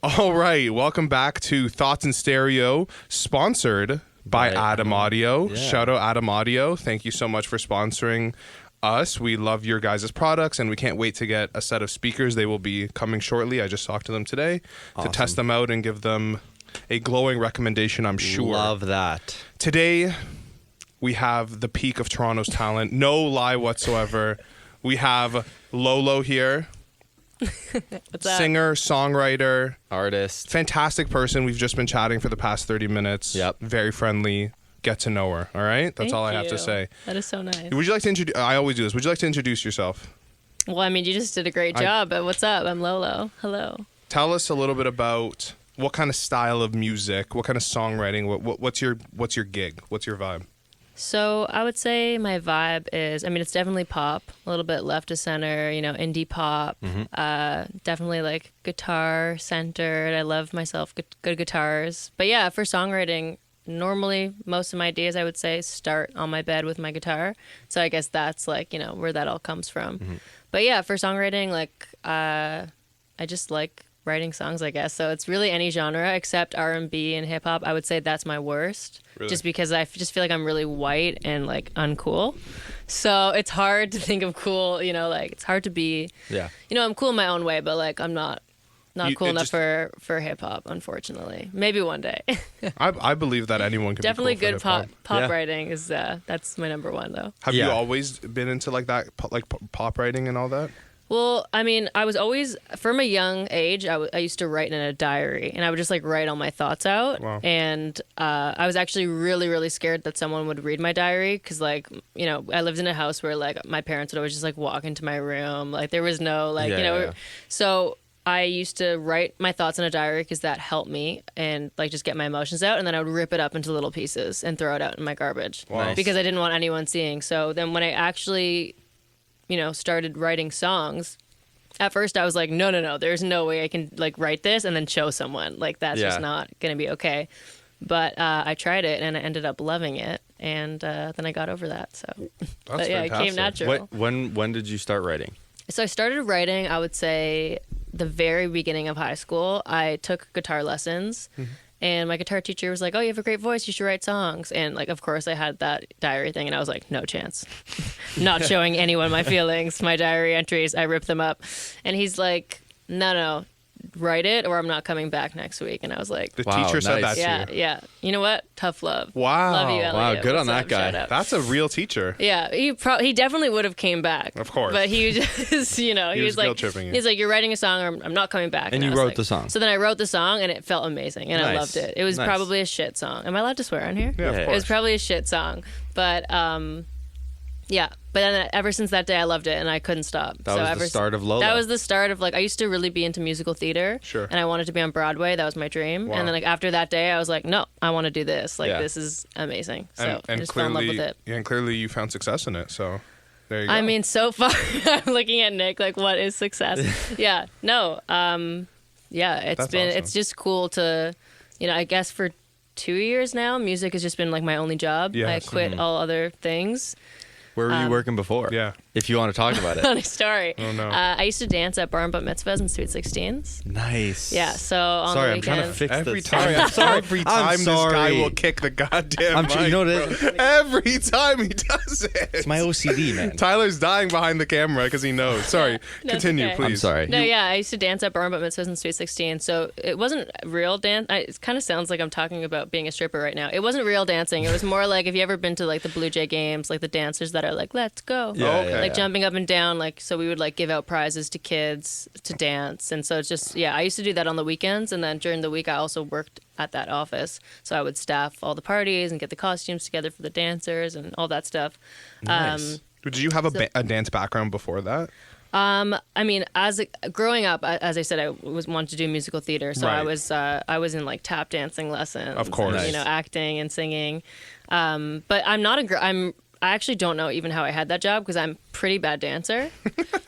All right, welcome back to Thoughts in Stereo, sponsored by Adam Audio. Yeah. Shout out Adam Audio. Thank you so much for sponsoring us. We love your guys' products, and we can't wait to get a set of speakers. They will be coming shortly. I just talked to them today to test them out and give them a glowing recommendation, I'm sure. Love that. Today, we have the peak of Toronto's talent. No lie whatsoever. We have LØLØ here. What's up? Singer, songwriter, Artist. fantastic person. We've just been chatting for the past 30 minutes. Yep. Very friendly. Get to know her. All right? That's Thank all I have to you. say. That is so nice. Would you like to introduce? I always do this. Would you like to introduce yourself? Well, I mean, you just did a great job, but what's up? I'm LØLØ. Hello. Tell us a little bit about what kind of style of music, what kind of songwriting, what's your gig? What's your vibe? So I would say my vibe is, I mean, it's definitely pop, a little bit left to center, indie pop, definitely like guitar centered. I love myself good guitars. But yeah, for songwriting, normally most of my ideas, I would say, start on my bed with my guitar. So I guess that's like, where that all comes from. But yeah, for songwriting, like, I just like writing songs, I guess. So it's really any genre except R&B and hip hop. I would say that's my worst. Really? Just because I just feel like I'm really white and like uncool. So it's hard to think of cool, like it's hard to be, I'm cool in my own way, but like I'm not cool enough for hip hop, unfortunately. Maybe one day. I believe that anyone can Definitely be cool good for hip-hop. pop writing is that's my number one though. Have you always been into like that, like pop writing and all that? Well, I mean, I was always, from a young age, I used to write in a diary, and I would just, like, write all my thoughts out. Wow. And I was actually really, really scared that someone would read my diary, because, like, I lived in a house where, like, my parents would always just, like, walk into my room. Like, there was no, like, So I used to write my thoughts in a diary because that helped me and, like, just get my emotions out, and then I would rip it up into little pieces and throw it out in my garbage. Wow. Nice. Because I didn't want anyone seeing. So then when I actually started writing songs, at first I was like, no, there's no way I can like write this and then show someone. Like that's just not going to be okay. But I tried it and I ended up loving it. And then I got over that. So, but yeah, fantastic. it came natural. When did you start writing? So I started writing, I would say, the very beginning of high school. I took guitar lessons. And my guitar teacher was like, oh, you have a great voice. You should write songs. And, like, of course, I had that diary thing. And I was like, no chance. Not showing anyone my feelings, my diary entries. I ripped them up. And he's like, no, write it or I'm not coming back next week. And I was like, The teacher said that to you. yeah. You know what? Tough love. Wow. Love you, Elliot. Wow, good on What's that up? guy. Shout out. That's a real teacher. Yeah, he definitely would have came back. Of course. But he just, he was was like, guilt-tripping you. he's like, you're writing a song or I'm not coming back. And I you was wrote like- the song. So then I wrote the song and it felt amazing and I Nice. loved it. It was Nice. probably a shit song. Am I allowed to swear on here? Yeah, of Yeah. course. It was probably a shit song. But yeah. But then ever since that day I loved it and I couldn't stop. That was the start of LØLØ. That was the start of like, I used to really be into musical theater. Sure. And I wanted to be on Broadway. That was my dream. Wow. And then like after that day I was like, no, I want to do this. Like Yeah. this is amazing. So I and just fell in love clearly, with it. and clearly you found success in it. So there you go. I mean, so far, I'm looking at Nick like, what is success? Yeah, no, yeah, That's awesome. it's just cool to, I guess for 2 years now, music has just been like my only job. I Yes. quit all other things. Where were you working before? Yeah. If you want to talk about it. Funny story. Oh, no. I used to dance at bar and bat mitzvahs and sweet 16s. Nice. Yeah, so on Sorry, the I'm trying to weekends. fix Every this. time, I'm sorry. every I'm time this guy sorry. will kick the goddamn mic, you know what it bro. is? Every time he does it. It's my OCD, man. Tyler's dying behind the camera because he knows. Sorry. That's Continue, okay. please. I'm sorry. No, yeah, I used to dance at bar and bat mitzvahs and sweet 16. So it wasn't real dance. It kind of sounds like I'm talking about being a stripper right now. It wasn't real dancing. It was more like if you ever been to like the Blue Jay games, like the dancers that are like, let's go. Yeah, okay. yeah, Like yeah. jumping up and down, like so we would like give out prizes to kids to dance, and so it's just I used to do that on the weekends, and then during the week I also worked at that office, so I would staff all the parties and get the costumes together for the dancers and all that stuff. Nice. Did you have a dance background before that? I mean, growing up, as I said, I wanted to do musical theater, so Right. I was in like tap dancing lessons, Of course. and, Nice. acting and singing. But I'm not I actually don't know even how I had that job because I'm a pretty bad dancer,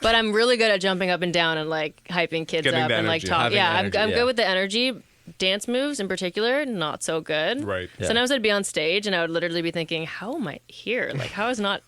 but I'm really good at jumping up and down and like hyping kids Getting up the and like energy. talk. Having Yeah, energy, I'm yeah. good with the energy. Dance moves in particular, not so good. Right. Yeah. Sometimes I'd be on stage and I would literally be thinking, how am I here? Like, how is not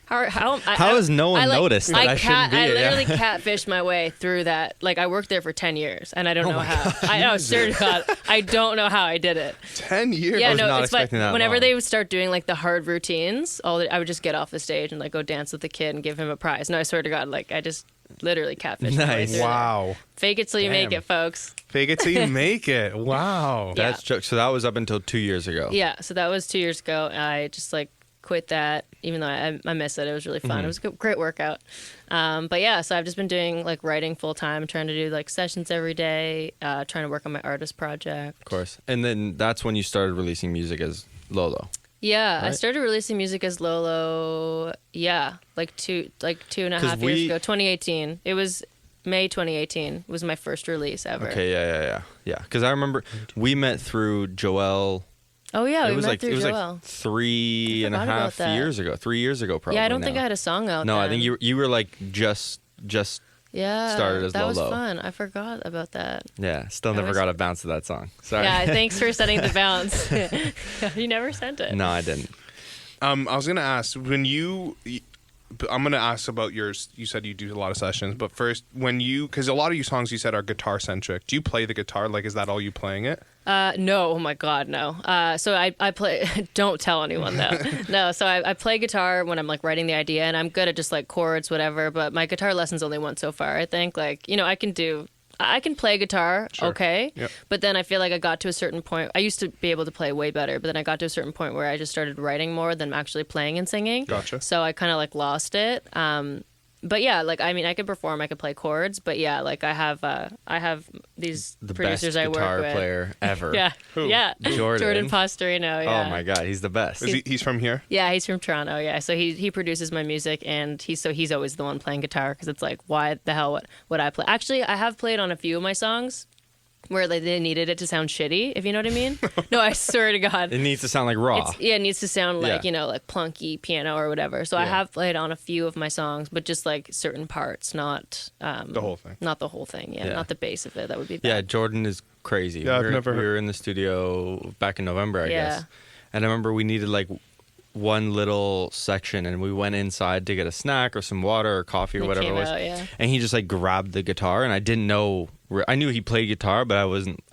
How has no one noticed that I shouldn't be I here? literally catfished my way through that. Like, I worked there for 10 years, and I don't know how. I know, seriously, God, I don't know how I did it. 10 years. Yeah, was no, not it's like expecting that whenever long. they would start doing like the hard routines, I would just get off the stage and like go dance with the kid and give him a prize. No, I swear to God, like I just literally catfished my way Nice. through there. Wow. Fake it till you make Damn. it, folks. Fake it till you make it. Wow. Yeah. So that was up until 2 years ago. Yeah, so that was 2 years ago. I just like quit that, even though I miss it. It was really fun. It was a great workout. But yeah, so I've just been doing like writing full time, trying to do like sessions every day, trying to work on my artist project. Of course. And then that's when you started releasing music as LØLØ. Yeah, I Right? started releasing music as LØLØ. Yeah, like two and a 'Cause half years ago, 2018. It was May 2018 was my first release ever. Okay, yeah. Because I remember we met through Joel. Oh yeah, it we was met like through it was Joel. like 3.5 about that. years ago. 3 years ago, probably. Yeah, I don't think now. I had a song out. No, I then. think you were like just Yeah, started as that was LØLØ. fun. I forgot about that. yeah. Still That never was- got a bounce to that song. Sorry. Yeah, thanks for setting the bounce. You never sent it. No, I didn't. I was gonna ask I'm gonna ask about yours. You said you do a lot of sessions, but first, because a lot of your songs you said are guitar centric. Do you play the guitar? Like, is that all you playing it? No, oh my God, no. So I play, don't tell anyone though. No, so I play guitar when I'm like writing the idea, and I'm good at just like chords, whatever, but my guitar lessons only went so far, I think. Like, I can play guitar, Sure. okay, Yep. but then I feel like I got to a certain point. I used to be able to play way better, but then I got to a certain point where I just started writing more than actually playing and singing. Gotcha. So I kind of like lost it. But yeah, like I mean, I could perform, I could play chords, but yeah, like I have these The producers best I work guitar with. player ever. Yeah, Who? yeah, Jordan. Posterino. Yeah. Oh my God, he's the best. He's from here. Yeah, he's from Toronto. Yeah, so he produces my music, and he's always the one playing guitar because it's like, why the hell would I play? Actually, I have played on a few of my songs where like they needed it to sound shitty, if you know what I mean. No, I swear to God. It needs to sound like raw. It needs to sound like, Yeah. like plunky piano or whatever. So I Yeah. have played on a few of my songs, but just like certain parts, not The whole thing. Not the whole thing. Yeah, Yeah. not the base of it. That would be Yeah, bad. Jordan is crazy. Yeah, I've we were, never we heard- were in the studio back in November, I Yeah. guess. And I remember we needed like one little section, and we went inside to get a snack or some water or coffee or He whatever it came was. out, yeah. And he just like grabbed the guitar, and I didn't know. I knew he played guitar, but I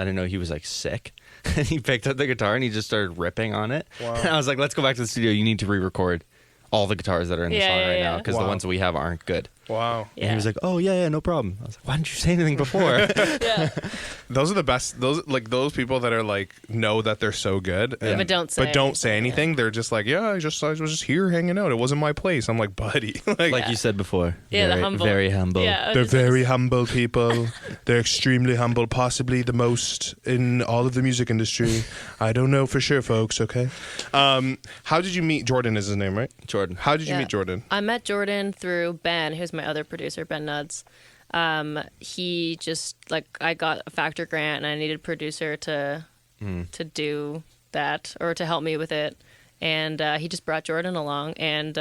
didn't know he was like sick. And he picked up the guitar and he just started ripping on it. Wow. And I was like, "Let's go back to the studio. You need to re-record all the guitars that are in the Yeah, song yeah, right yeah. now because Wow. the ones that we have aren't good." Wow. And he was like, "Oh yeah, no problem." I was like, "Why didn't you say anything before?" Yeah. Those are the best. Those people that are like know that they're so good, and- But don't say but don't say anything, anything. They're just like, yeah, I was just here hanging out. It wasn't my place. I'm like, buddy, like, Like you said before. Yeah, the very, humble. Very humble. Yeah. they're very humble people. They're extremely humble, possibly the most in all of the music industry. I don't know for sure, folks. Okay. How did you meet Jordan? Is his name, right? Jordan. How did you Yeah. meet Jordan? I met Jordan through Ben, who's my other producer, Ben Nuds. He just like I got a Factor grant and I needed a producer to do that or to help me with it. And he just brought Jordan along, and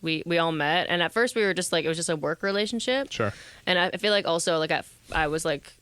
we all met. And at first we were just like, it was just a work relationship. Sure. And I feel like also like I was like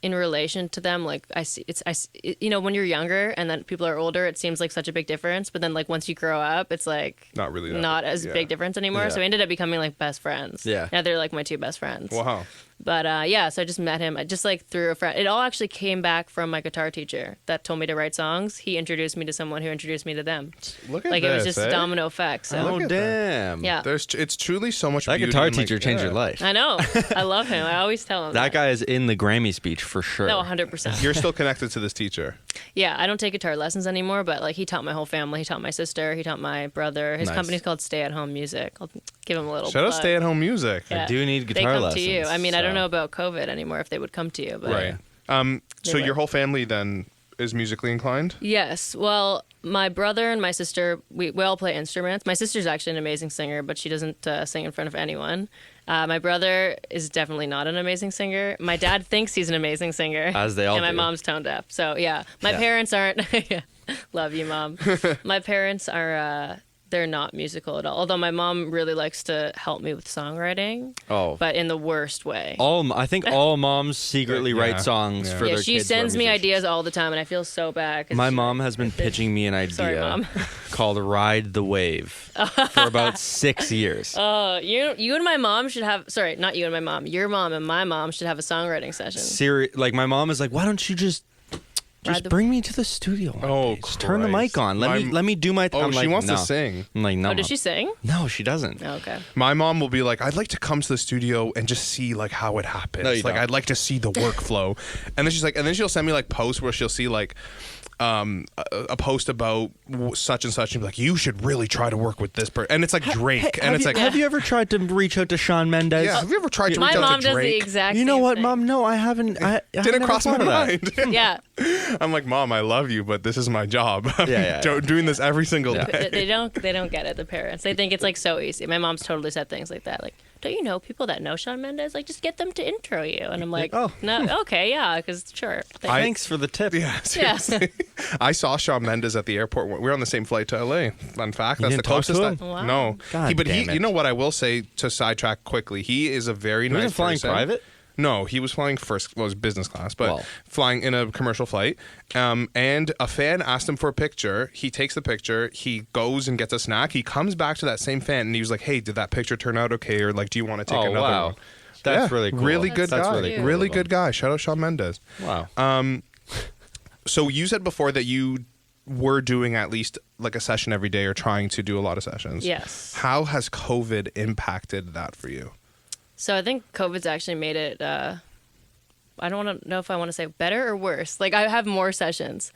in relation to them, like when you're younger and then people are older, it seems like such a big difference. But then like once you grow up, it's like Not really. not as yeah. big difference anymore. Yeah. So we ended up becoming like best friends. Yeah. Now they're like my two best friends. Wow. But yeah, so I just met him just like through a friend. It all actually came back from my guitar teacher that told me to write songs. He introduced me to someone who introduced me to them. Look at Like this. it was just eh? a domino effect. So Oh Look at damn. yeah, It's truly so much. That beauty guitar in, like, teacher changed your yeah. life. I know. I love him. I always tell him That guy is in the Grammy speech for sure. No, 100%. You're still connected to this teacher. Yeah, I don't take guitar lessons anymore, but like he taught my whole family. He taught my sister. He taught my brother. His Nice. company's called Stay at Home Music. I'll give him a little Shout out plug. Stay at Home Music. Yeah. I do need They guitar come lessons. to you. I mean, I don't so- know about COVID anymore if they would come to you, but Right. So They your would. whole family then is musically inclined? Yes. Well, my brother and my sister, we all play instruments. My sister's actually an amazing singer, but she doesn't sing in front of anyone. My brother is definitely not an amazing singer. My dad thinks he's an amazing singer. As they all And my do. mom's tone deaf. So, yeah. My Yeah. parents aren't... Love you, Mom. My parents are... they're not musical at all. Although my mom really likes to help me with songwriting. Oh. But in the worst way. I think all moms secretly Yeah. write songs Yeah. for their kids. She who are sends me musicians. ideas all the time, and I feel so bad. 'Cause My mom has been pitching me an idea Sorry, Mom. called Ride the Wave for about 6 years. you and my mom should have. Sorry, not you and my mom. Your mom and my mom should have a songwriting session. Like my mom is like, why don't you just Ride the- bring me to the studio? one Oh, day. Just turn the Christ. mic on. Let me do my. Oh, I'm she like, wants no. to sing. I'm like, no. Oh, does Mom. she sing? No, she doesn't. Oh, okay. My mom will be like, I'd like to come to the studio and just see like how it happens. No, you like don't. I'd like to see the workflow. And then she's like, and then she'll send me like posts where she'll see like a post about such and such and be like, you should really try to work with this person. And it's like Drake. And it's like, have you ever tried to reach out to Shawn Mendes? yeah, have you ever tried to My reach out mom to does the Drake? exact You know same what, thing. Mom? No, I haven't. I Didn't cross my mind. Yeah. I'm like, Mom, I love you, but this is my job. I'm Yeah. doing this every single Yeah. day. They don't get it, the parents. They think it's like so easy. My mom's totally said things like that. Like, don't you know people that know Shawn Mendes? Like, just get them to intro you. And I'm like, oh. no, okay, yeah, because sure. Thanks for the tip. Yeah, seriously. I saw Shawn Mendes at the airport. We were on the same flight to LA. Fun fact. That's didn't the talk to closest. him? Wow. No. God But damn it. you know what I will say to sidetrack quickly? He is a very He nice wasn't flying person. private? No, he was flying first. Well, it was business class, but Well. flying in a commercial flight. And a fan asked him for a picture. He takes the picture. He goes and gets a snack. He comes back to that same fan and he was like, "Hey, did that picture turn out okay? Or like, do you want to take Oh, another wow. one?" That's Yeah, really cool. Really good That's guy. really cool Really of good guy. Shout out Shawn Mendes. Wow. So you said before that you were doing at least like a session every day or trying to do a lot of sessions. Yes. How has COVID impacted that for you? So I think COVID's actually made it. I don't know if I want to say better or worse. Like, I have more sessions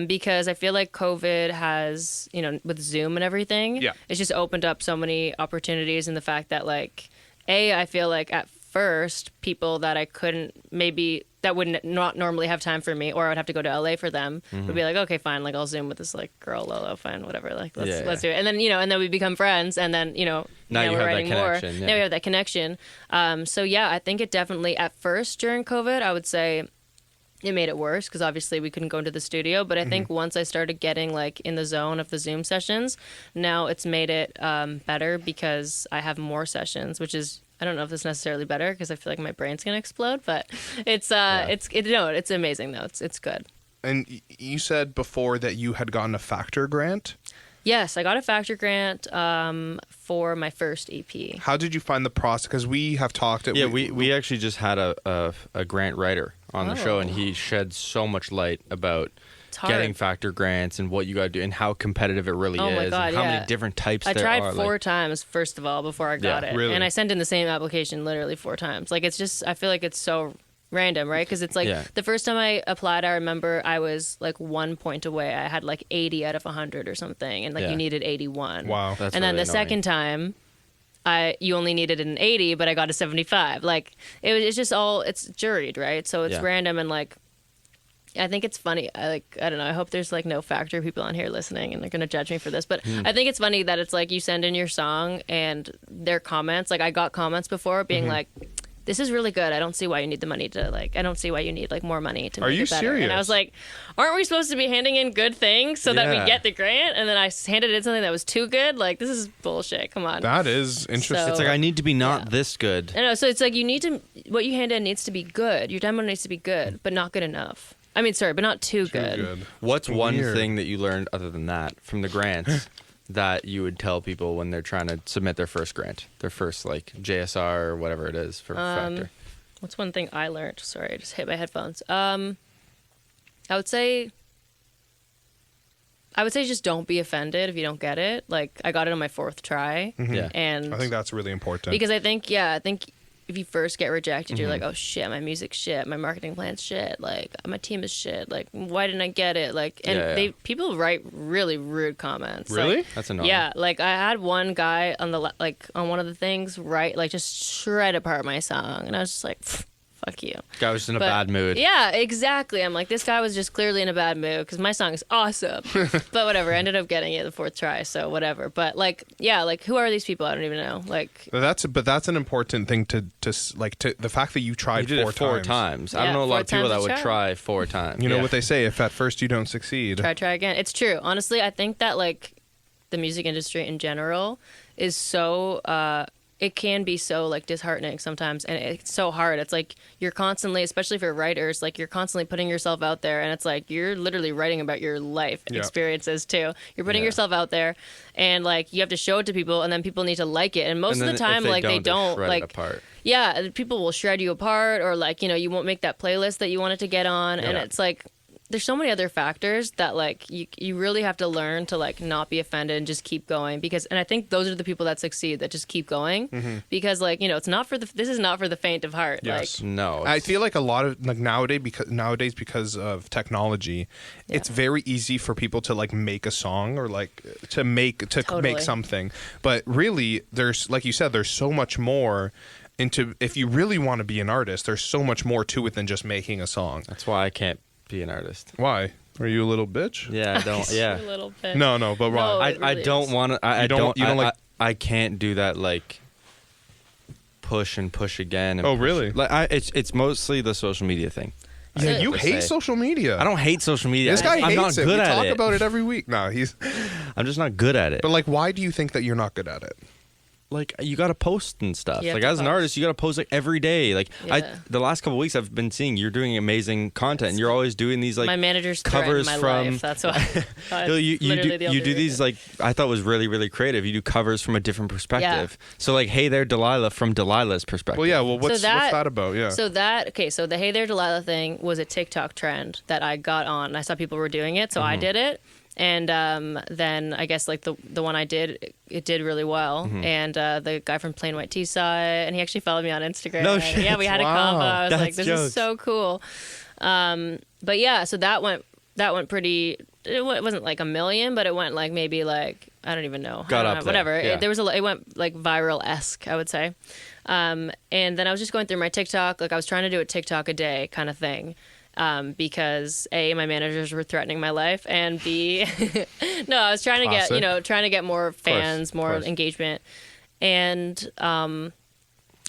because I feel like COVID has, with Zoom and everything, Yeah. it's just opened up so many opportunities. And the fact that, like, I feel like at first people that I couldn't that wouldn't not normally have time for me, or I would have to go to LA for them, would be like, okay, fine, like I'll Zoom with this like girl LØLØ, fine, whatever, like let's do it. And then and then we become friends, and then Now we're you have that writing more. connection, yeah. Now we have that connection. So yeah, I think it definitely at first during COVID, I would say it made it worse because obviously we couldn't go into the studio. But I think once I started getting like in the zone of the Zoom sessions, now it's made it better because I have more sessions, which is, I don't know if it's necessarily better because I feel like my brain's gonna explode, but it's it's amazing though. It's good. And you said before that you had gotten a Factor grant. Yes, I got a Factor grant for my first EP. How did you find the process? Because we have talked. Yeah, we actually just had a grant writer on the show, and Oh. he shed so much light about It's hard. getting Factor grants and what you got to do and how competitive it really Oh is my God, and how yeah. many different types I there tried are. 4 times, first of all, before I got Yeah, it. really? And I sent in the same application literally 4 times. Like, it's just, I feel like it's so random, right? Because it's like Yeah. the first time I applied, I remember I was like 1 point away. I had like 80 out of 100 or something. And like Yeah. you needed 81. Wow. That's and then really the annoying. second time, you only needed an 80, but I got a 75. Like, it's just all, it's juried, right? So it's Yeah. random and like, I think it's funny. I don't know. I hope there's like no Factor people on here listening and they're going to judge me for this. But I think it's funny that it's like you send in your song and their comments. Like, I got comments before being like, this is really good. I don't see why you need the money to like, I don't see why you need like more money to Are make you it better. And I serious? was like, aren't we supposed to be handing in good things so that Yeah. we get the grant? And then I handed in something that was too good. Like, this is bullshit. Come on. That is interesting. So- It's like I need to be not Yeah. this good. I know. So it's like you need to, what you hand in needs to be good. Your demo needs to be good, but not good enough. I mean, sorry, but not too good. Good. What's one Weird. thing that you learned other than that from the grants that you would tell people when they're trying to submit their first grant, their first like JSR or whatever it is for Factor? What's one thing I learned? Sorry, I just hit my headphones. I would say just don't be offended if you don't get it. Like, I got it on my 4th try. Yeah. And I think that's really important. because I think if you first get rejected, you're like, oh shit, my music's shit, my marketing plan's shit, like my team is shit, like why didn't I get it? Like, and Yeah. people write really rude comments. Really? Like, That's annoying. yeah, like I had one guy on on one of the things write like just shred apart my song, and I was just like, fuck you. Guy was in a But- bad mood. Yeah, exactly. I'm like, this guy was just clearly in a bad mood because my song is awesome. But whatever, I ended up getting it the 4th try, so whatever. But like, yeah, like who are these people? I don't even know. Like, But that's an important thing to the fact that you tried You did 4 it 4 times. times. I Yeah, don't know a 4 lot of people times that a would try. try 4 times. You know Yeah. what they say: if at first you don't succeed. try again. It's true. Honestly, I think that like the music industry in general is so it can be so like disheartening sometimes, and it's so hard. It's like you're constantly, especially for writers, like you're constantly putting yourself out there, and it's like you're literally writing about your life experiences too. You're putting yourself out there, and like you have to show it to people, and then people need to like it, and most of the time like they don't like apart. Yeah, people will shred you apart, or like, you know, you won't make that playlist that you wanted to get on, and it's like there's so many other factors that like you really have to learn to like not be offended and just keep going, because, and I think those are the people that succeed, that just keep going, because like, you know, it's not for this is not for the faint of heart. Yes. Like, No, I feel like a lot of like nowadays because of technology, it's very easy for people to like make a song or like to make something, but really there's, like you said, there's so much more into, if you really want to be an artist, there's so much more to it than just making a song. that's why I can't be an artist. Why? Are you a little bitch? Yeah, I don't. Yeah, a little bit. No, but why? No, I really don't is. want to. You don't like- I can't do that like push and push again. And Oh, push. really? Like it's mostly the social media thing. Yeah, you would hate say. social media. I don't hate social media. This guy I'm not hates it. good We at talk it. about it every week. No, I'm just not good at it. But like, why do you think that you're not good at it? Like you got to post and stuff. You have Like to as an post. artist, you got to post like every day. Like Yeah. the last couple of weeks, I've been seeing you're doing amazing content. And you're always doing these like my manager's covers my from. life. That's why. You Literally the do only these reason. like I thought was really really creative. You do covers from a different perspective. So like Hey There Delilah from Delilah's perspective. Well, yeah. Well, what's that- that about? Yeah. So the Hey There Delilah thing was a TikTok trend that I got on. I saw people were doing it, so I did it. And then I guess like the one I did, it did really well. And the guy from Plain White Tea saw it, and he actually followed me on Instagram. No shit. Yeah, we had a Wow. combo. I was That's like, this jokes. is so cool. But yeah, so that went pretty. It wasn't like 1 million, but it went like maybe like I don't even know. Got I don't up know, there, whatever. yeah. It went like viral-esque, I would say. And then I was just going through my TikTok, like I was trying to do a TikTok a day kind of thing. Because A, my managers were threatening my life, and B, no, I was trying to get more fans, more engagement, and I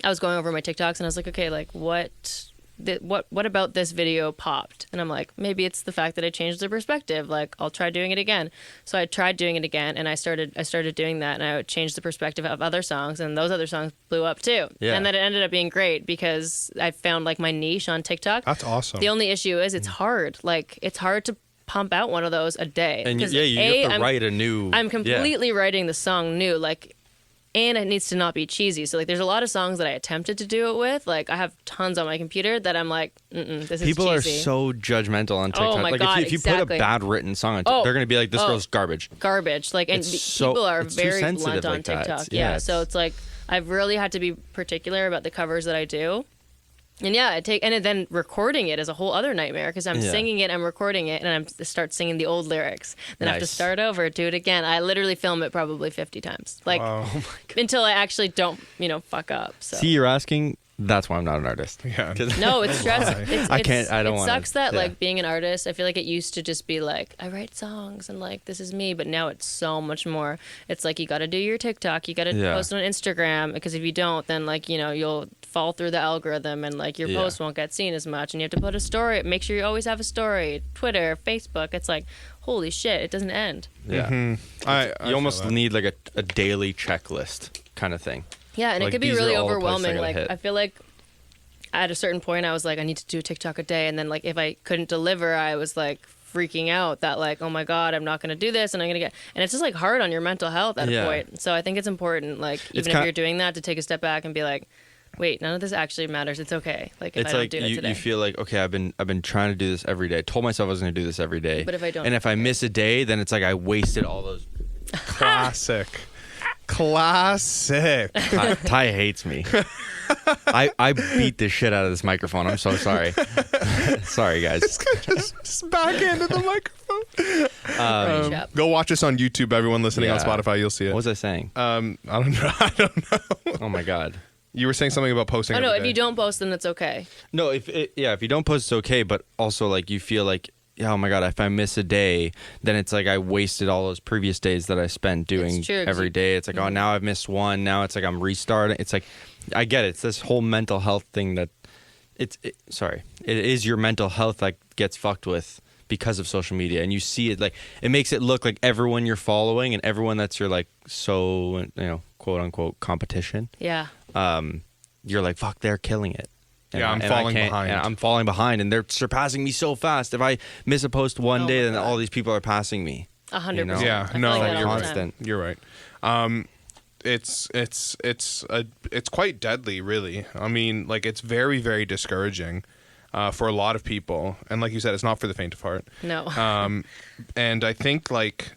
was going over my TikToks, and I was like, okay, like what about this video popped? And I'm like, maybe it's the fact that I changed the perspective. Like, I'll try doing it again. So I tried doing it again, and I started doing that, and I would change the perspective of other songs, and those other songs blew up too. Yeah. And then it ended up being great because I found like my niche on TikTok. That's awesome. The only issue is it's hard. Like, it's hard to pump out one of those a day. And you 'Cause have to write a new. I'm completely writing the song new. Like, and it needs to not be cheesy. So like, there's a lot of songs that I attempted to do it with. Like, I have tons on my computer that I'm like, this is People cheesy. are so judgmental on TikTok. my like God, if you put a exactly. bad written song on TikTok, they're gonna be like, "This girl's garbage." Garbage. Like, and It's so- people are it's too very sensitive blunt on like that. TikTok. Yeah, Yeah. So it's like I've really had to be particular about the covers that I do. And yeah, then recording it is a whole other nightmare because I'm singing it, I'm recording it, and I start singing the old lyrics. Then I have to Nice. start over, do it again. I literally film it probably 50 times, like Wow. until I actually don't, fuck up. So. See, you're asking. That's why I'm not an artist. Yeah. 'Cause- No, it's stressful. I can't- I don't It wanna- sucks that yeah. like being an artist. I feel like it used to just be like I write songs and like this is me, but now it's so much more. It's like you got to do your TikTok, you got to Yeah. post on Instagram because if you don't, then like you'll fall through the algorithm and like your Yeah. post won't get seen as much. And you have to put a story. Make sure you always have a story. Twitter, Facebook. It's like holy shit, it doesn't end. Yeah. I You almost need like a daily checklist kind of thing. Yeah, and Like, it could be these are really all the places I overwhelming. gotta Like hit. I feel like at a certain point I was like I need to do a TikTok a day, and then like if I couldn't deliver, I was like freaking out that like oh my god, I'm not going to do this, and I'm going to and it's just like hard on your mental health at Yeah. a point. So I think it's important, like even if you're doing that, to take a step back and be like, wait, none of this actually matters. It's okay. Like if It's I don't like do it today. you feel like, okay, I've been trying to do this every day. I told myself I was going to do this every day. But if I don't- and if I miss a day, then it's like I wasted all those. classic. Classic. Ty hates me. I beat the shit out of this microphone. I'm so sorry. Sorry, guys. just backhanded the microphone. Great job. Go watch us on YouTube. Everyone listening on Yeah. Spotify, you'll see it. What was I saying? I don't know. I don't know. Oh my god. You were saying something about posting. Oh no, every if day. you don't post, then it's okay. No, if you don't post, it's okay. But also, like, you feel like, yeah, oh my god, if I miss a day, then it's like I wasted all those previous days that I spent doing It's true, 'cause every day. It's like, oh, now I've missed one. Now it's like I'm restarting. It's like, I get it. It's this whole mental health thing that it is your mental health that gets fucked with because of social media, and you see it like it makes it look like everyone you're following and everyone that's your like quote unquote competition. Yeah. You're like, fuck, they're killing it. And I'm falling behind. And I'm falling behind, and they're surpassing me so fast. If I miss a post one day, then all these people are passing me. 100%. Yeah, I feel no, like that you're all right. the time. You're right. It's quite deadly, really. I mean, like it's very, very discouraging for a lot of people, and like you said, it's not for the faint of heart. No. And I think like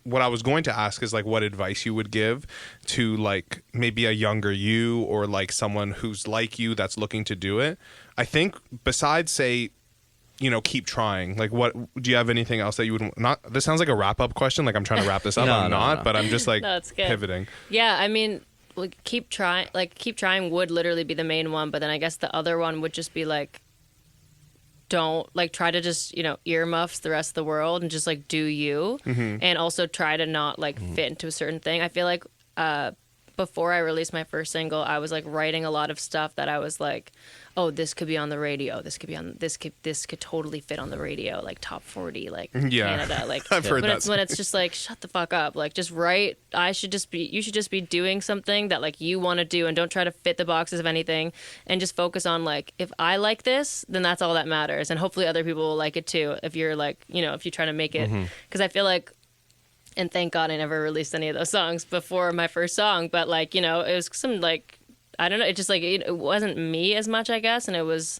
what I was going to ask is like what advice you would give to like maybe a younger you or like someone who's like you that's looking to do it. I think besides say, keep trying. Like what do you have anything else that you would not this sounds like a wrap up question, like I'm trying to wrap this up. I'm not, but I'm just like No, it's good. pivoting. Yeah, I mean, like, keep trying would literally be the main one, but then I guess the other one would just be like, don't like try to just earmuffs the rest of the world and just like do you, and also try to not like fit into a certain thing. I feel like before I released my first single, I was like writing a lot of stuff that I was like, oh, this could be on the radio, this could totally fit on the radio, like top 40, like Canada, like I've heard that. when it's just like, shut the fuck up, like just write. You should just be doing something that like you want to do, and don't try to fit the boxes of anything, and just focus on like, if I like this, then that's all that matters, and hopefully other people will like it too, if you're like, if you try to make it, because I feel like, and thank God I never released any of those songs before my first song, but like, it was some like, I don't know, it just like, it wasn't me as much, I guess, and it was,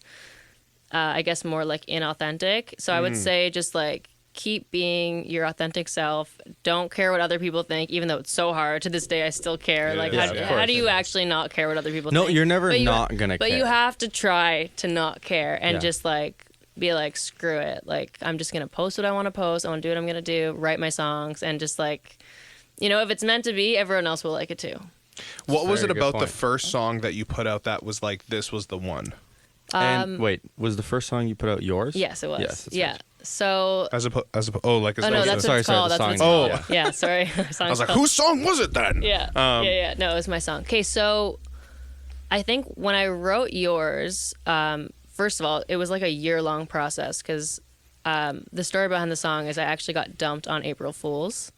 I guess, more like inauthentic. So I would say just like, keep being your authentic self. Don't care what other people think, even though it's so hard. To this day, I still care. How do you actually not care what other people think? No, you're never not gonna care. But you have to try to not care and just like, be like, screw it. Like, I'm just going to post what I want to post. I want to do what I'm going to do, write my songs, and just like, if it's meant to be, everyone else will like it too. What was it Very good about the point. first song that you put out that was like, this was the one? And wait, was the first song you put out yours? Yes, it was. Yes, that's yeah. right. So. As no, that's that's the- what Sorry, it's sorry, called. the That's what it's song. called. Yeah, sorry. I was like, whose song was it then? Yeah. Yeah. No, it was my song. Okay, so I think when I wrote yours, first of all, it was like a year-long process because the story behind the song is I actually got dumped on April Fool's.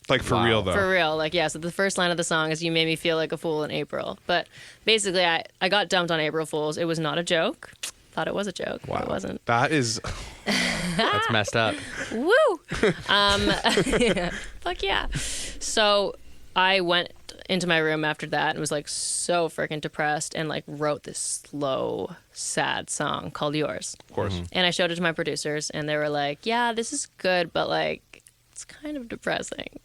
Like for real though. For real. Like, yeah, so the first line of the song is "You made me feel like a fool in April." But basically, I got dumped on April Fool's. It was not a joke. Thought it was a joke. Wow. But it wasn't. That is That's messed up. Woo! Fuck yeah. So I went into my room after that and was like so freaking depressed and like wrote this slow, sad song called Yours. of course. And I showed it to my producers and they were like, yeah, this is good, but like it's kind of depressing.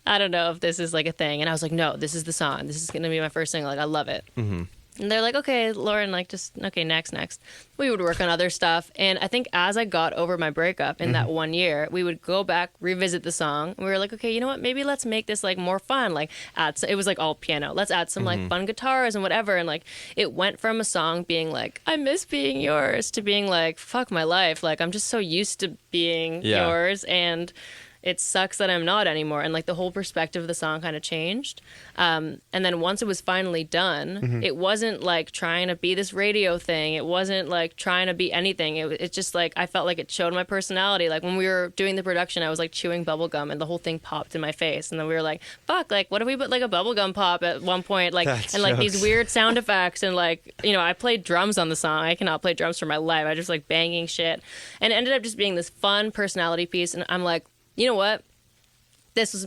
I don't know if this is like a thing. And I was like, no, this is the song. This is going to be my first single. Like, I love it. And they're like, okay, Lauren, like, just, okay, next. We would work on other stuff. And I think as I got over my breakup in that 1 year, we would go back, revisit the song. And we were like, okay, you know what? Maybe let's make this, like, more fun. Like, it was, like, all piano. Let's add some, like, fun guitars and whatever. And, like, it went from a song being, like, I miss being yours to being, like, fuck my life. Like, I'm just so used to being yours. And it sucks that I'm not anymore. And like the whole perspective of the song kind of changed. And then once it was finally done, it wasn't like trying to be this radio thing. It wasn't like trying to be anything. It's just like, I felt like it showed my personality. Like when we were doing the production, I was like chewing bubble gum and the whole thing popped in my face. And then we were like, fuck, like what if we put like a bubble gum pop at one point? Like, That's and like jokes. these weird sound effects. And like, I played drums on the song. I cannot play drums for my life. I just like banging shit. And it ended up just being this fun personality piece. And I'm like, you know what?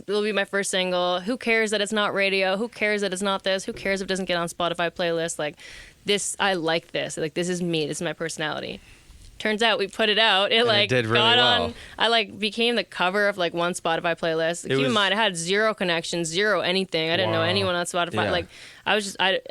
Will be my first single. Who cares that it's not radio? Who cares that it's not this? Who cares if it doesn't get on Spotify playlists? Like this, I like this. Like this is me. This is my personality. Turns out we put it out. It like did really got well. on. I like became the cover of like one Spotify playlist. Keep in mind, I had zero connections, zero anything. I didn't know anyone on Spotify. Yeah. Like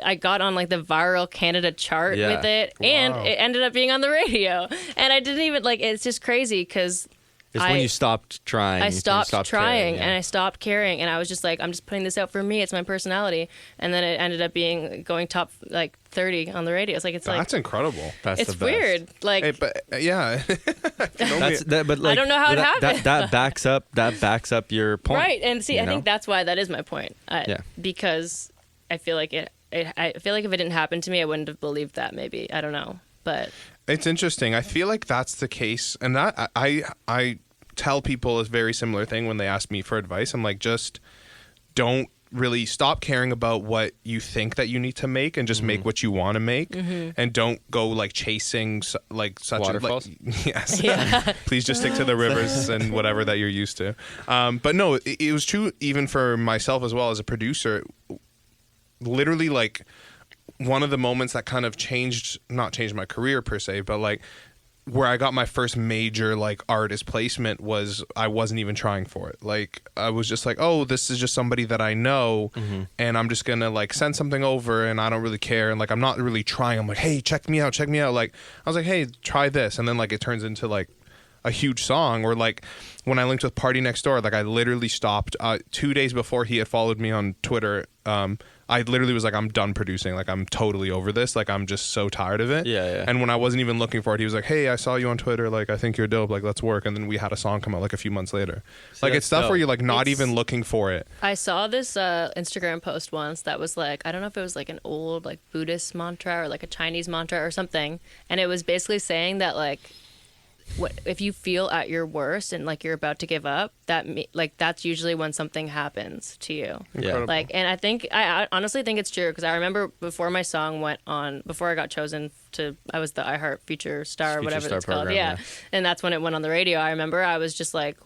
I got on like the viral Canada chart Yeah. with it, and it ended up being on the radio. And I didn't even like. It's just crazy because. It's when you stopped trying. I stopped trying caring, and I stopped caring, and I was just like, I'm just putting this out for me. It's my personality, and then it ended up going top like 30 on the radio. It's like That's incredible. That's it's the best. weird. Like Hey, but yeah. But like, I don't know how it happened. That backs up your point. right, and see, I know? think that's why that is my point. Yeah. Because I feel like I feel like if it didn't happen to me, I wouldn't have believed that. Maybe I don't know, but It's interesting. I feel like that's the case, and that I tell people a very similar thing when they ask me for advice. I'm like, just don't really stop caring about what you think that you need to make and just make what you want to make, and don't go like chasing like such Waterfalls? Yes. Yeah. Please just stick to the rivers and whatever that you're used to. But no, it was true even for myself as well as a producer. Literally, like, one of the moments that kind of not changed my career per se, but like where I got my first major like artist placement was I wasn't even trying for it. Like, I was just like, oh, this is just somebody that I know, and I'm just gonna like send something over, and I don't really care, and like I'm not really trying. I'm like, hey, check me out. Like, I was like, hey, try this, and then like it turns into like a huge song. Or like when I linked with Party Next Door, like I literally stopped 2 days before he had followed me on Twitter. I literally was like, I'm done producing. Like, I'm totally over this. Like, I'm just so tired of it. Yeah. And when I wasn't even looking for it, he was like, hey, I saw you on Twitter. Like, I think you're dope. Like, let's work. And then we had a song come out like a few months later. See, like, it's stuff dope. where you're like not It's- even looking for it. I saw this Instagram post once that was like, I don't know if it was like an old like Buddhist mantra or like a Chinese mantra or something, and it was basically saying that like, what if you feel at your worst and like you're about to give up, like that's usually when something happens to you. Yeah. Like, and I honestly think it's true, because I remember before my song went on, before I got chosen to, I was the iHeart Feature Star, Feature whatever Star it's called. program, Yeah. yeah. And that's when it went on the radio. I remember I was just like,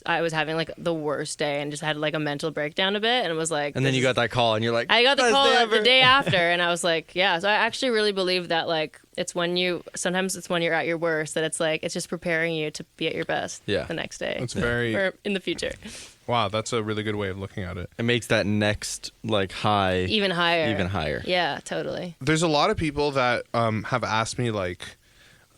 I was having like the worst day and just had like a mental breakdown a bit, and it was like, And then this you is- got that call, and you're like, I got the "Best call day the ever." day after, and I was like, yeah. So I actually really believe that like sometimes it's when you're at your worst that it's like it's just preparing you to be at your best Yeah. the next day. It's very, or in the future. wow, that's a really good way of looking at it. It makes that next like high Even higher. even higher. Yeah, totally. There's a lot of people that have asked me, like,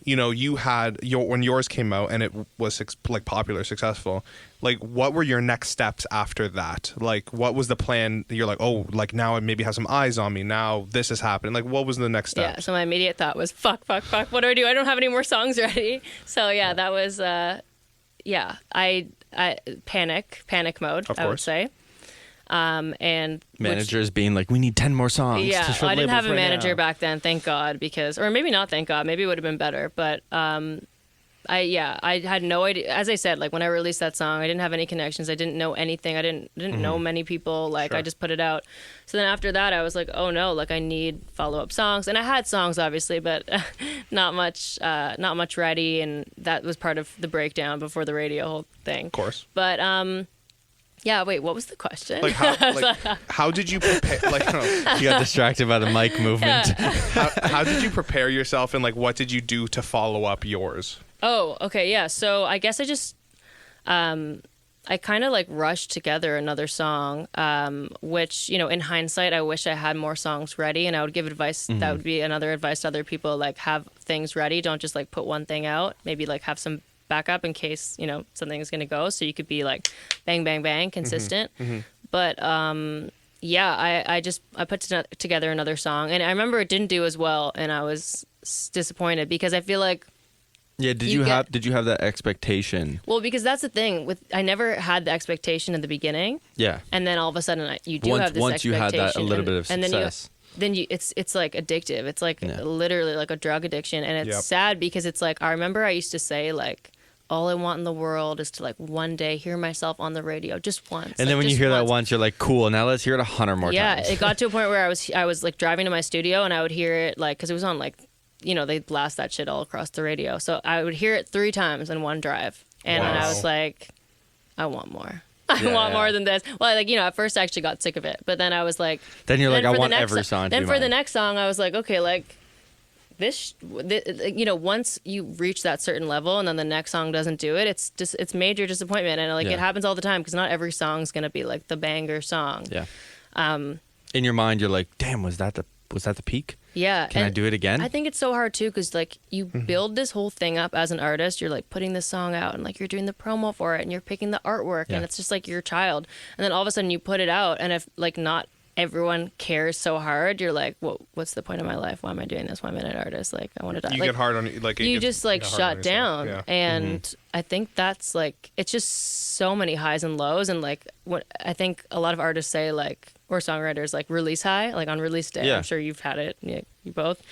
you know, you had when yours came out and it was like popular, successful. Like, what were your next steps after that? Like, what was the plan? You're like, oh, like now I maybe have some eyes on me. Now this is happening. Like, what was the next step? Yeah. So my immediate thought was, fuck. What do I do? I don't have any more songs ready. So yeah, that was I panic mode. Of I would course. say. And Managers being like, we need 10 more songs. Yeah, to show I didn't have labels a right manager now. back then, thank God, because, or maybe not thank God, maybe it would have been better, but I had no idea. As I said, like when I released that song, I didn't have any connections. I didn't know anything. I didn't know many people. Like Sure. I just put it out. So then after that, I was like, oh no, like I need follow-up songs, and I had songs obviously, but not much ready, and that was part of the breakdown before the radio whole thing. Of course. But yeah, wait, what was the question? Like, how did you prepare? Like, no, You got distracted by the mic movement. how did you prepare yourself, and like, what did you do to follow up yours? Oh, okay, yeah. So I guess I just, I kind of like rushed together another song, which, you know, in hindsight, I wish I had more songs ready, and I would give advice. That would be another advice to other people, like have things ready. Don't just like put one thing out. Maybe like have some backup in case, you know, something is going to go. So you could be like bang, bang, bang, consistent. But yeah, I put together another song, and I remember it didn't do as well, and I was disappointed because I feel like, Yeah, did You you get- have that expectation? well, because that's the thing with, I never had the expectation in the beginning, Yeah. and then all of a sudden you do Once- have this once you had expectation. that a little and- bit of and success. then it's like addictive. It's like Yeah. literally like a drug addiction, and it's Yep. sad because it's like, I remember I used to say like, all I want in the world is to like one day hear myself on the radio just once. And then when you hear that once, you're like, cool, now let's hear it 100 more yeah, times. it got to a point where I was like driving to my studio, and I would hear it like, because it was on like, you know, they blast that shit all across the radio, so I would hear it 3 times in one drive, and then I Wow. was like, I want more. I Yeah, want yeah. more than this. Well, like, you know, at first I actually got sick of it, but then I was like, Then you're like, then I for the want next every song to Then be for the mine. next song, I was like, okay, like this, you know, once you reach that certain level and then the next song doesn't do it, it's major disappointment, and like Yeah. it happens all the time because not every song's gonna be like the banger song. Yeah. In your mind, you're like, damn, was that the peak? Yeah. Can I do it again? I think it's so hard too, because like you build this whole thing up as an artist. You're like putting this song out, and like you're doing the promo for it, and you're picking the artwork, Yeah. and it's just like your child. And then all of a sudden you put it out, and if like not everyone cares so hard, you're like, well, what's the point of my life? Why am I doing this? Why am I an artist? Like I want to die. You like, get hard on like it you gets- just like get hard on shut down, yourself. Yeah. and I think that's like, it's just so many highs and lows, and like what I think a lot of artists say, like, or songwriters, like release high, like on release day. Yeah. I'm sure you've had it, you both,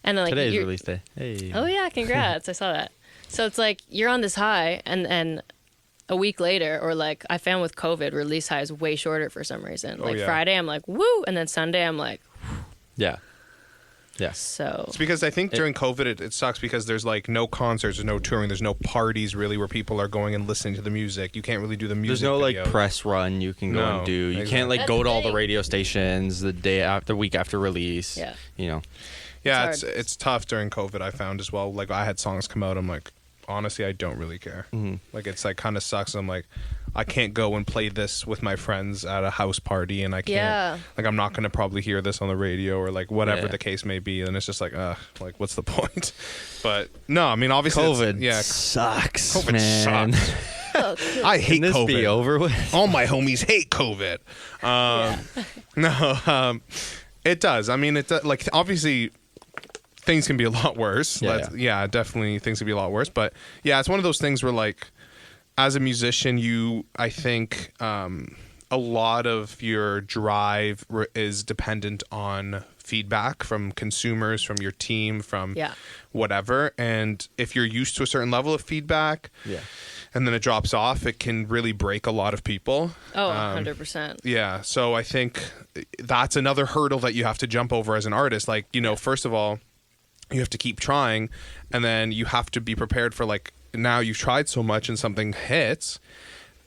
And then like Today's you're- release day. Hey. Oh yeah, congrats! I saw that. So it's like you're on this high, and a week later, or like I found with COVID, release high is way shorter for some reason. Like yeah. Friday, I'm like woo, and then Sunday, I'm like Yeah. Yeah. so. It's because I think during COVID it sucks because there's like no concerts, there's no touring, there's no parties really where people are going and listening to the music. You can't really do the music. There's no like videos. press run you can go No, and do. You exactly. can't like That's go the to all the thing. radio stations the day after, the week after release. Yeah. You know. Yeah, It's hard. it's tough during COVID. I found as well. Like I had songs come out. I'm like, honestly, I don't really care. Like it's like kind of sucks. I'm like, I can't go and play this with my friends at a house party, and I can't. Yeah. Like I'm not gonna probably hear this on the radio or like whatever Yeah. the case may be. And it's just like, like what's the point? But no, I mean obviously, COVID yeah, sucks, COVID man. sucks. Oh, I hate Can this COVID. be over with? All my homies hate COVID. No, it does. I mean, it does, like obviously things can be a lot worse. Yeah, Yeah, definitely things can be a lot worse. But yeah, it's one of those things where like as a musician, I think a lot of your drive is dependent on feedback from consumers, from your team, from Yeah. whatever. And if you're used to a certain level of feedback, Yeah. and then it drops off, it can really break a lot of people. Oh, 100%. Yeah, so I think that's another hurdle that you have to jump over as an artist. Like, you know, first of all, you have to keep trying, and then you have to be prepared for like, now you've tried so much and something hits,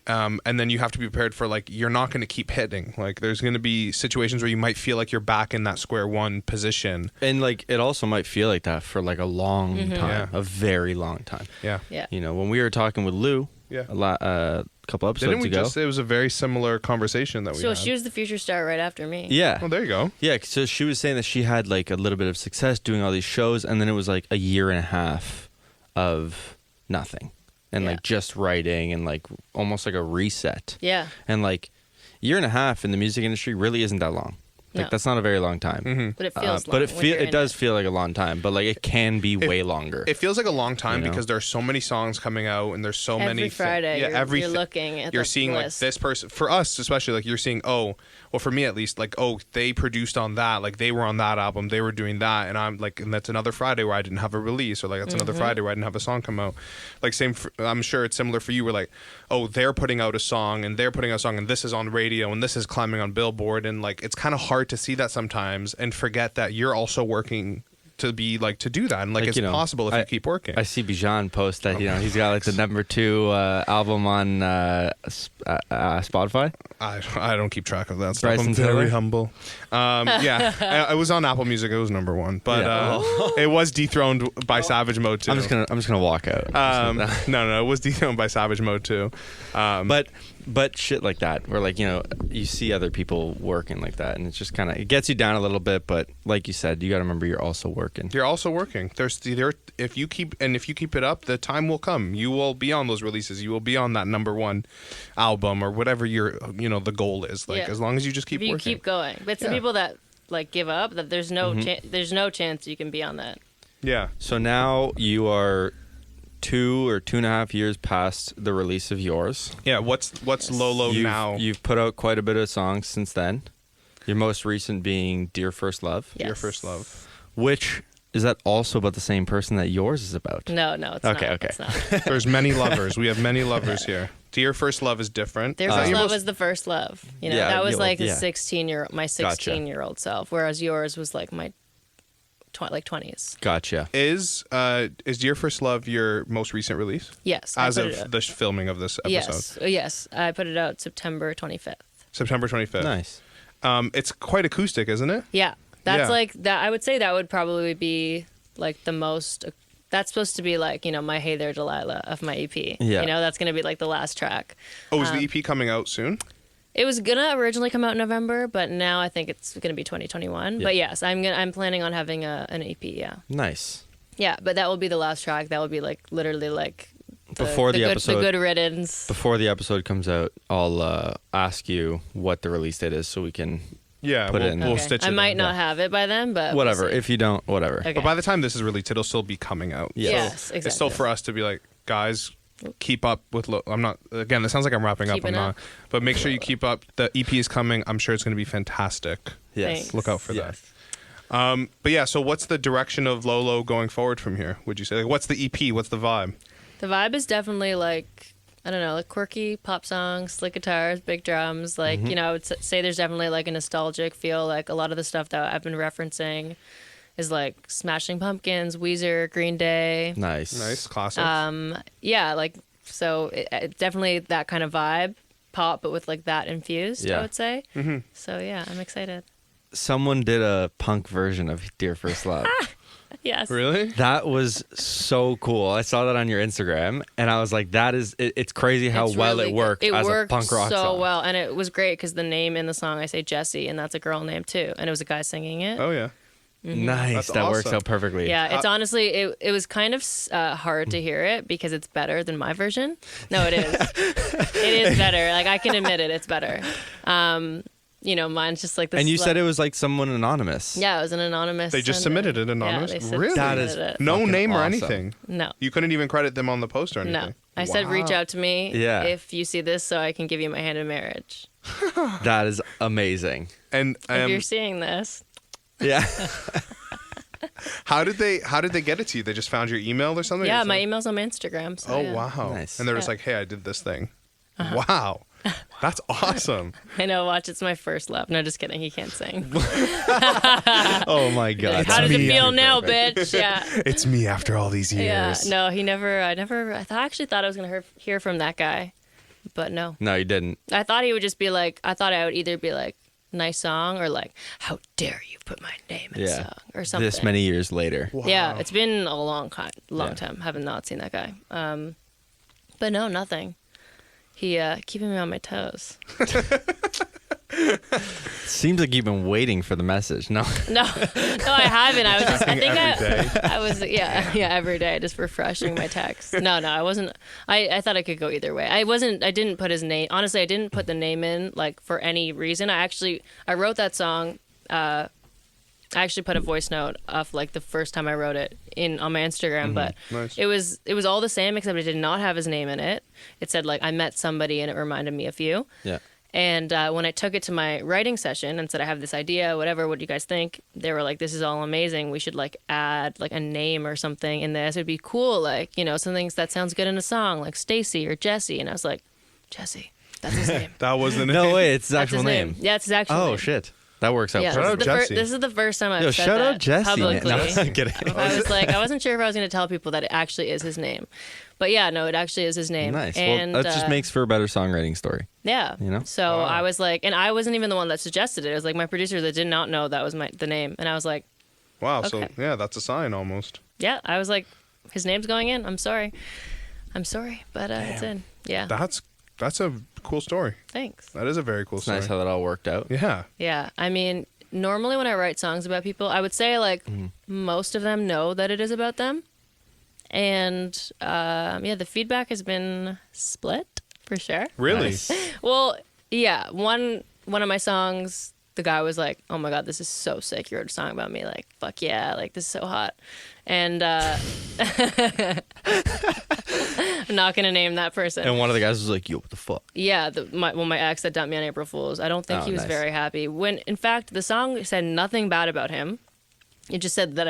and then you have to be prepared for like, you're not going to keep hitting. Like there's going to be situations where you might feel like you're back in that square one position. And like it also might feel like that for like a long time, Yeah. a very long time. Yeah. Yeah. You know, when we were talking with Lou Yeah. a couple episodes Didn't we ago. just, it was a very similar conversation that we So had. she was the future star right after me. Yeah. Well, there you go. Yeah, so she was saying that she had like a little bit of success doing all these shows, and then it was like a year and a half of nothing, and Yeah. like just writing, and like almost like a reset. Yeah. And like year and a half in the music industry really isn't that long. Like No. that's not a very long time. Mm-hmm. But it feels But long when you're it in does feel like a long time, but like it can be way longer. It feels like a long time You know? because there are so many songs coming out and there's so Every many Friday, yeah, you're looking at you're the seeing list. like this person, for us especially, like you're seeing, oh, well for me at least, like, oh, they produced on that, like they were on that album, they were doing that, and I'm like, and that's another Friday where I didn't have a release, or like that's another Friday where I didn't have a song come out. Like I'm sure it's similar for you, where like, oh, they're putting out a song and they're putting out a song and this is on radio and this is climbing on Billboard, and like it's kind of hard to see that sometimes and forget that you're also working to be like to do that, and like it's you know, possible if you keep working. I see Bijan post that he's got like the #2 album on Spotify. I don't keep track of that stuff. Bryson I'm very Tiller? humble. Yeah, I was on Apple Music. It was #1, but Yeah. it was dethroned by Savage Mode 2. I'm just gonna walk out. No, it was dethroned by Savage Mode 2. But shit like that, where like you see other people working like that, and it's just kind of it gets you down a little bit. But like you said, you got to remember you're also working. You're also working. If you keep it up, the time will come. You will be on those releases. You will be on that #1 album or whatever the goal is. Like Yeah. as long as you just keep If you working. keep going. But some Yeah. people that like give up, that there's no there's no chance you can be on that. Yeah. So now you are 2 or 2.5 years past the release of yours. Yeah. What's LØLØ now? You've put out quite a bit of songs since then. Your most recent being Dear First Love, Yes. Your First Love. which is that also about the same person that yours is about? No, it's Okay, not. okay. It's not. There's many lovers. We have many lovers here. Dear First Love is different. Their Is that first your love most- was the first love. You know, Yeah, that was like yeah. my 16-year-old self, whereas yours was like my 20s. Gotcha. Is Dear First Love your most recent release? Yes. As I put it of out. the filming of this episode. Yes. I put it out September 25th. September 25th. Nice. It's quite acoustic, isn't it? Yeah. That's Yeah. like that. I would say that would probably be like the most. That's supposed to be like, my Hey There Delilah of my EP. Yeah. That's going to be like the last track. Oh, is the EP coming out soon? It was gonna originally come out in November, but now I think it's gonna be 2021. Yeah. But yes, I'm planning on having an EP. Yeah, Nice. yeah. But that will be the last track. That will be like literally like Before the episode- the good riddance. Before the episode comes out, I'll ask you what the release date is so we can Yeah, Put it we'll, in. we'll Okay. stitch it I might in. not have it by then, but whatever. We'll see. If you don't, whatever. Okay. But by the time this is released, it'll still be coming out. Yes. Yes, It's exactly. still for us to be like, guys, keep up with. I'm not. Again, this sounds like I'm wrapping up. Keeping I'm up. not. But make sure you keep up. The EP is coming. I'm sure it's going to be fantastic. Yes. Thanks. Look out for Yes. But yeah, so what's the direction of LØLØ going forward from here? Would you say? Like, what's the EP? What's the vibe? The vibe is definitely like, I don't know, like quirky pop songs, slick guitars, big drums. Like, you know, I would say there's definitely like a nostalgic feel. Like a lot of the stuff that I've been referencing is like Smashing Pumpkins, Weezer, Green Day. Nice. Classic. Yeah, like, so it definitely that kind of vibe, pop, but with like that infused, Yeah. I would say. So yeah, I'm excited. Someone did a punk version of Dear First Love. Yes. Really? That was so cool. I saw that on your Instagram, and I was like, it's crazy how It's well really it good. worked It as worked a punk rock so song. well, and it was great because the name in the song I say Jessie, and that's a girl name too, and it was a guy singing it. Oh yeah. Nice. That's That works awesome. out perfectly. Yeah, it's honestly it was kind of hard to hear it because it's better than my version. No, it is. It is better. Like I can admit it, it's better. You know, mine's just like this. And you said it was like someone anonymous. Yeah, it was an anonymous. They just sender. submitted it anonymous? Yeah, Really? That is submitted it. No Fucking name or awesome. anything. No. You couldn't even credit them on the post or anything. No. I said reach Wow. out to me Yeah. if you see this so I can give you my hand in marriage. That is amazing. And If you're seeing this. Yeah. how did they get it to you? They just found your email or something? Yeah, Or my something? email's on my Instagram. So Oh yeah. wow! Nice. And they're just Yeah. like, "Hey, I did this thing." Wow, that's awesome. I know, watch, it's my first lap. No, just kidding. He can't sing. Oh my god. How does it me. feel now, bitch? Yeah. It's me after all these Yeah. years. No, I actually thought I was going to hear from that guy, but no. No, you didn't. I thought he would just be like, I thought I would either be like, nice song, or like, how dare you put my name in a Yeah. song, or something. This many years later. Wow. Yeah, it's been a long Yeah. time. Haven't not seen that guy. But no, nothing. He keeping me on my toes. Seems like you've been waiting for the message. No. No, I haven't. I was just. I think Every day. I was. Yeah, every day, just refreshing my text. No, I wasn't. I thought I could go either way. I wasn't. I didn't put his name. Honestly, I didn't put the name in like for any reason. I wrote that song. I actually put a voice note of like the first time I wrote it on my Instagram, but Nice. it was all the same except it did not have his name in it. It said like I met somebody and it reminded me of you. Yeah. And when I took it to my writing session and said I have this idea, whatever, what do you guys think? They were like, this is all amazing. We should like add like a name or something in this. It'd be cool, like, you know, something that sounds good in a song, like Stacy or Jesse. And I was like, Jesse, that's his name. That was the name. No way, it's his That's his actual name. Yeah, it's his actual name. Oh shit. That works out Yeah, Shout out perfectly. Jesse. this is the first time I've Yo, said shout that out Jesse. Man. publicly. No, I'm kidding. I was like, I wasn't sure if I was going to tell people that it actually is his name, but yeah, no, it actually is his name. Nice. And Well, that just makes for a better songwriting story. yeah. you know? So I was like, and I wasn't even the one that suggested it. It was like my producer that did not know that was the name, and I was like, Wow. So Okay. yeah, that's a sign almost. yeah, I was like, his name's going in. I'm sorry, but it's in. Yeah. That's a cool story. Thanks. That is a very cool It's story. nice how that all worked out. Yeah. Yeah. I mean, normally when I write songs about people, I would say like most of them know that it is about them. And yeah, the feedback has been split for sure. Really? Nice. Well, yeah, one of my songs, the guy was like, "Oh my god, this is so sick! You wrote a song about me, like fuck yeah, like this is so hot." And I'm not gonna name that person. And one of the guys was like, yo, what the fuck? Yeah, my ex that dumped me on April Fools. I don't think Oh, he was nice. very happy. When in fact the song said nothing bad about him. It just said that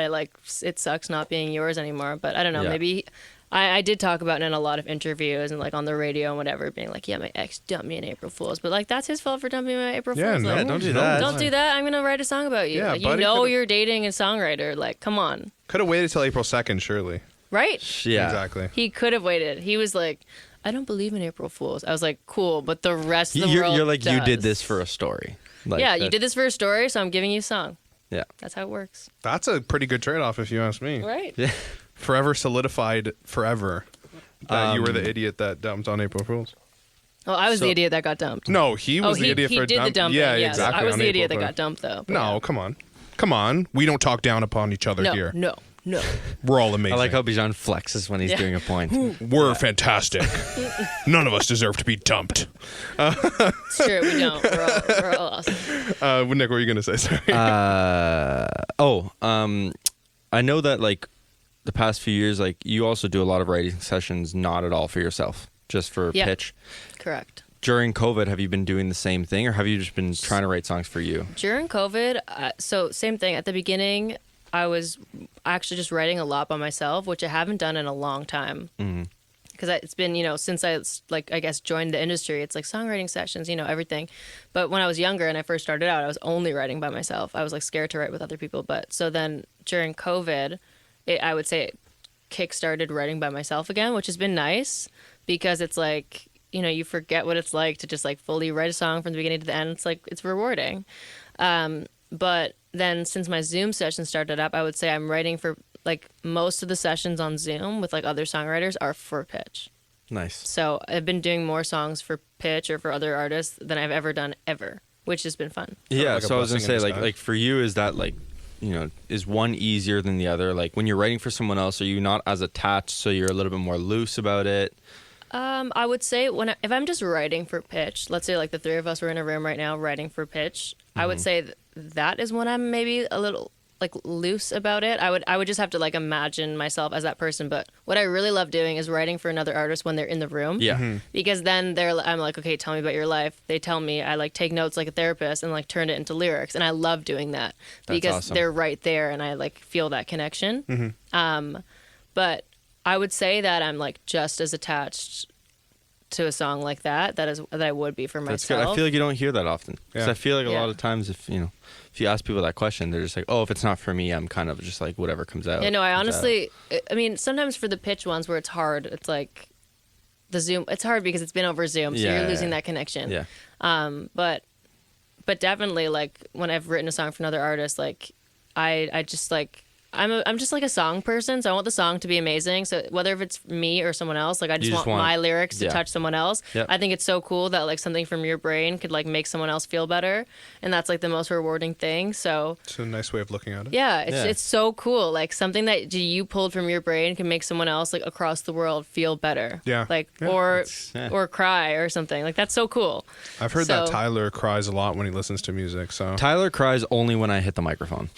it sucks not being yours anymore. But I don't know. Yeah. Maybe I did talk about it in a lot of interviews and like on the radio and whatever, being like, yeah, my ex dumped me in April Fools. But like that's his fault for dumping me in April Yeah, Fools. no, Like, Yeah, don't do that. don't do that. I'm gonna write a song about you. Yeah, Like, you buddy know could've- you're dating a songwriter. Like, come on, Could have waited till April 2nd, surely. right? Yeah. Exactly. He could have waited. He was like, I don't believe in April Fools. I was like, cool, but the rest of the world You're like, you did does. this for a story. Like, Yeah, you that- did this for a story, so I'm giving you a song. Yeah. That's how it works. That's a pretty good trade-off, if you ask me. Right. Yeah. Forever solidified forever that you were the idiot that dumped on April Fools. Oh, I was So- the idiot that got dumped. No, he was the idiot he for did the dumping. Yeah, yes. exactly. I was on the idiot that April got dumped, though. but No, come on. We don't talk down upon each other yeah. here. No. We're all amazing. I like how Bijan flexes when he's Yeah. doing a point. We're fantastic. None of us deserve to be dumped. It's true. We don't. We're all awesome. Nick, what were you gonna say? Sorry. I know that like the past few years, like you also do a lot of writing sessions, not at all for yourself, just for Yeah. pitch. Correct. during COVID, have you been doing the same thing, or have you just been trying to write songs for you? During COVID, so same thing. At the beginning, I was actually just writing a lot by myself, which I haven't done in a long time. Because it's been, since I I guess joined the industry, it's like songwriting sessions, everything. But when I was younger and I first started out, I was only writing by myself. I was like scared to write with other people. But so then during COVID, I would say it kickstarted writing by myself again, which has been nice because it's like, you forget what it's like to just like fully write a song from the beginning to the end. It's like, it's rewarding. But then since my Zoom session started up, I would say I'm writing for like most of the sessions on Zoom with like other songwriters are for pitch. Nice. So I've been doing more songs for pitch or for other artists than I've ever done ever, which has been fun. Yeah. Like a So I was gonna blessing in say, disguise. like for you, is that like, is one easier than the other? Like when you're writing for someone else, are you not as attached, so you're a little bit more loose about it? I would say if I'm just writing for pitch, let's say like the three of us were in a room right now writing for pitch, I would say that is when I'm maybe a little like loose about it. I would just have to like imagine myself as that person. But what I really love doing is writing for another artist when they're in the room. Yeah. Because then I'm like, okay, tell me about your life. They tell me, I like take notes like a therapist and like turn it into lyrics. And I love doing that because awesome. they're right there and I like feel that connection. But I would say that I'm like just as attached to a song like that I would be for myself. That's good. I feel like you don't hear that often. Because Yeah. I feel like a Yeah. lot of times if you ask people that question, they're just like, oh, if it's not for me, I'm kind of just like whatever comes out. Yeah, no, I comes honestly, I mean, sometimes for the pitch ones where it's hard, it's like the Zoom, it's hard because it's been over Zoom, so Yeah, you're losing yeah. that connection. Yeah. But definitely like when I've written a song for another artist, like I just like, I'm just like a song person, so I want the song to be amazing. So whether if it's me or someone else, like I just, want my lyrics to yeah. touch someone else. Yep. I think it's so cool that like something from your brain could like make someone else feel better, and that's like the most rewarding thing. So It's a nice way of looking at it. yeah, Yeah. it's so cool. Like something that you pulled from your brain can make someone else like across the world feel better. Yeah. Like Yeah. or cry or something. Like that's so cool. I've heard that So- Tyler cries a lot when he listens to music. So Tyler cries only when I hit the microphone,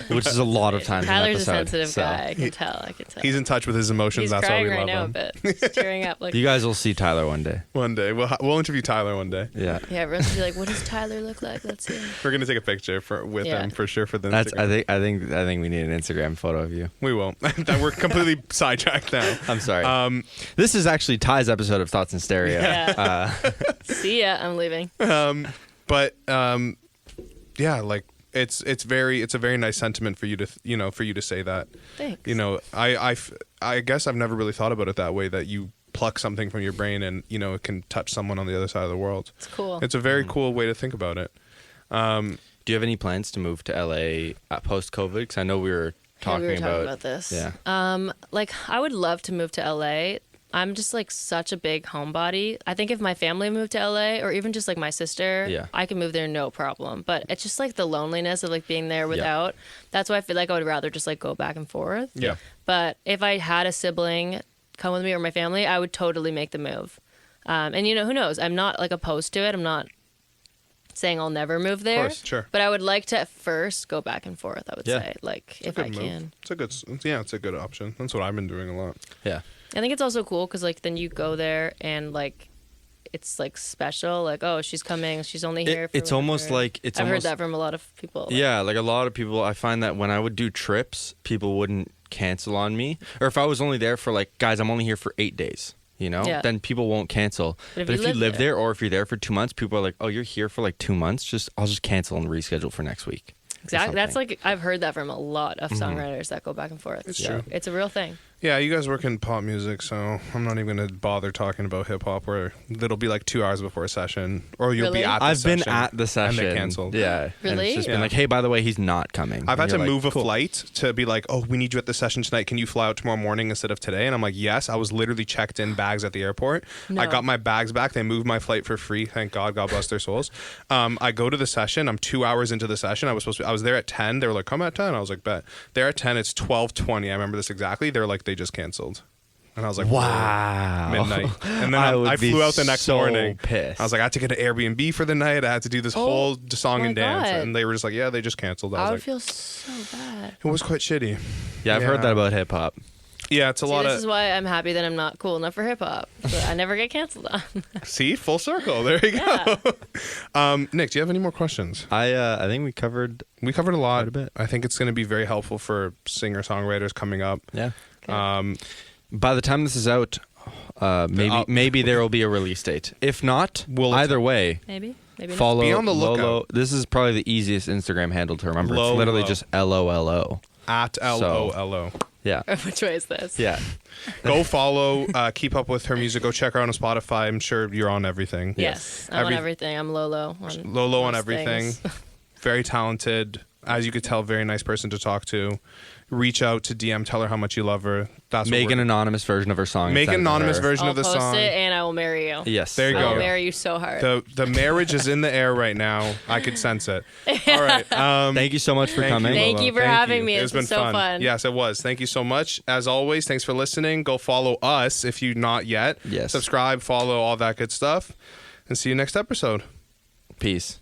which is a lot of times. Tyler's a an episode, sensitive so. guy. I can tell. he's in touch with his emotions. He's That's why crying we right love now him. a bit. He's tearing up. Like You guys will see Tyler one day. One day we'll interview Tyler one day. Yeah. yeah, everyone's gonna be like, "What does Tyler look like?" Let's see. We're gonna take a picture with Yeah. him for sure for the That's. Instagram. I think we need an Instagram photo of you. We won't. That we're completely sidetracked now. I'm sorry. This is actually Ty's episode of Thoughts in Stereo. Yeah. See ya. I'm leaving. But yeah, like it's a very nice sentiment for you to say that. Thanks. I guess I've never really thought about it that way, that you pluck something from your brain and it can touch someone on the other side of the world. It's cool. It's a very cool way to think about it. Do you have any plans to move to LA post COVID? Because I know we were talking, we were talking about this. Yeah. Like I would love to move to LA. I'm just like such a big homebody. I think if my family moved to LA or even just like my sister, Yeah. I could move there no problem. But it's just like the loneliness of like being there without. That's why I feel like I would rather just like go back and forth. Yeah. But if I had a sibling come with me or my family, I would totally make the move. And who knows? I'm not like opposed to it. I'm not saying I'll never move there. Of course, sure. But I would like to at first go back and forth, I would Yeah. say. Like It's a if good I move. can. It's a good option. That's what I've been doing a lot. Yeah. I think it's also cool because like then you go there and like it's like special. Like, oh, she's coming. She's only here. For It's almost whatever. like I've heard that from a lot of people. Like, Yeah, like a lot of people, I find that when I would do trips, people wouldn't cancel on me. Or if I was only there for like, guys, I'm only here for 8 days, Yeah. then people won't cancel. But But if if you you live there or if you're there for 2 months, people are like, oh, you're here for like 2 months? I'll just cancel and reschedule for next week. exactly. That's something. like I've heard that from a lot of songwriters that go back and forth. It's So true. It's a real thing. Yeah, you guys work in pop music, so I'm not even going to bother talking about hip hop where it'll be like 2 hours before a session, or you'll Really? be at the I've session. been at the session. And they canceled. Yeah. And Really? it's just Yeah. been like, hey, by the way, he's not coming. I've had And to you're like, move a cool. flight to be like, oh, we need you at the session tonight. Can you fly out tomorrow morning instead of today? And I'm like, yes. I was literally checked in bags at the airport. No. I got my bags back. They moved my flight for free. Thank God. God bless their souls. I go to the session. I'm 2 hours into the session. I was there at 10. They were like, come at 10. I was like, bet. They're at 10. It's 12:20. I remember this exactly. They're like, they just canceled. And I was like, Wow. midnight. And then I would I be flew out the next so morning. pissed. I was like, I had to get an Airbnb for the night. I had to do this whole song my and dance. God. And they were just like, yeah, they just canceled. I I would was like, feel so bad. it was quite shitty. Yeah, I've heard Yeah. that about hip hop. Yeah, it's a lot This of. is why I'm happy that I'm not cool enough for hip hop. So I never get canceled on. See, full circle. There you go. Nick, do you have any more questions? I think we covered. We covered a lot. Quite a bit. I think it's going to be very helpful for singer-songwriters coming up. Yeah. Okay. By the time this is out, maybe there will be a release date. If not, either way, Maybe not. follow Be on the LØLØ. lookout. This is probably the easiest Instagram handle to remember. LØLØ. It's literally just LOLO. At LOLO. Yeah. Which way is this? Yeah. Go follow, keep up with her music. Go check her out on Spotify. I'm sure you're on everything. Yes. I'm on everything. I'm Lolo. Lolo on most everything. things. Very talented. As you could tell, very nice person to talk to. Reach out to DM, tell her how much you love her. That's Make what an anonymous version of her song. Make an and send it to anonymous her. version I'll of the post song. it and I will marry you. Yes. There you I go. will marry you so hard. The marriage is in the air right now. I could sense it. All right. Thank you so much for coming. Thank Lolo. you for having me. It's been so fun. Yes, it was. Thank you so much. As always, thanks for listening. Go follow us if you've not yet. Yes. Subscribe, follow, all that good stuff. And see you next episode. Peace.